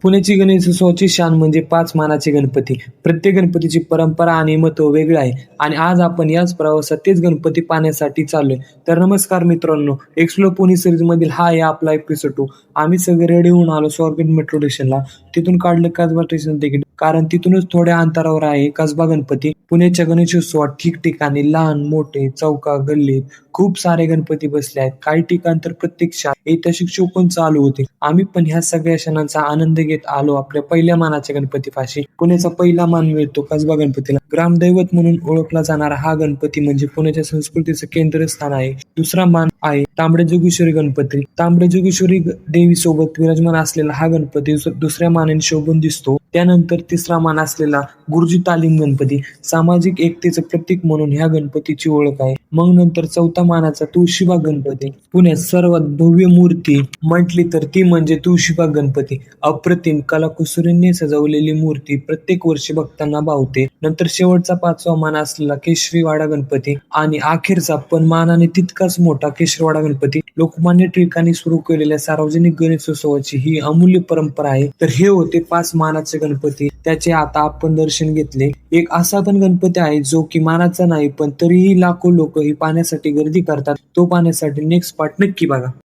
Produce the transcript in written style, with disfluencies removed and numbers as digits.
पुण्याची गणेशोत्सवाची शान म्हणजे 5 मानाचे गणपती. प्रत्येक गणपतीची परंपरा आणि महत्त्व वेगळं आहे आणि आज आपण याच प्रवासात तेच गणपती पाहण्यासाठी चाललोय. तर नमस्कार मित्रांनो, एक्सप्लोर पुणे सीरीजमधील हा आहे आपला एपिसोड 2. आम्ही सगळे रेडी होऊन आलो स्वारगेट मेट्रो स्टेशनला. तिथून काढलं कसबा स्टेशन तिकीट, कारण तिथूनच थोड्या अंतरावर आहे कसबा गणपती. पुण्याच्या गणेशोत्सवात ठिकठिकाणी लहान मोठे चौका गल्लीत खूप सारे गणपती बसले आहेत. काही ठिकाण तर प्रत्यक्षात ऐतिहासिक शो पण चालू होते. आम्ही पण ह्या सगळ्या क्षणांचा आनंद घेत आलो आपल्या पहिल्या मानाच्या गणपतीपाशी. पुण्याचा पहिला मान मिळतो कसबा गणपतीला. ग्रामदैवत म्हणून ओळखला जाणारा हा गणपती म्हणजे पुण्याच्या संस्कृतीचं केंद्रस्थान आहे. दुसरा मान आहे तांबडे जोगेश्वरी गणपती. तांबडे जोगेश्वरी देवी सोबत विराजमान असलेला हा गणपती दुसऱ्या मानाने शोभून दिसतो. त्यानंतर तिसरा मान असलेला गुरुजी तालीम गणपती सामाजिक एकतेचं प्रतीक म्हणून ह्या गणपतीची ओळख आहे. मग नंतर चौथा मानाचा तुळशीबाग गणपती. पुण्यात सर्वात भव्य मूर्ती म्हटली तर ती म्हणजे तुळशीबाग गणपती. अप्रतिम कलाकुसरीने सजवलेली मूर्ती प्रत्येक वर्षी भक्तांना भावते. नंतर शेवटचा 5वा मान असलेला केशरीवाडा गणपती आणि अखेरचा पण मानाने तितकाच मोठा केशरवाडा गणपती. लोकमान्य टिळकांनी सुरू केलेल्या सार्वजनिक गणेशोत्सवाची ही अमूल्य परंपरा आहे. तर हे होते 5 मानाचे गणपती. त्याचे आता आपण दर्शन घेतले. एक असा पण गणपती आहे जो की मानाचा नाही, पण तरीही लाखो लोक ही पाहण्यासाठी गर्दी करतात. तो पाहण्यासाठी नेक्स्ट पार्ट नक्की बघा.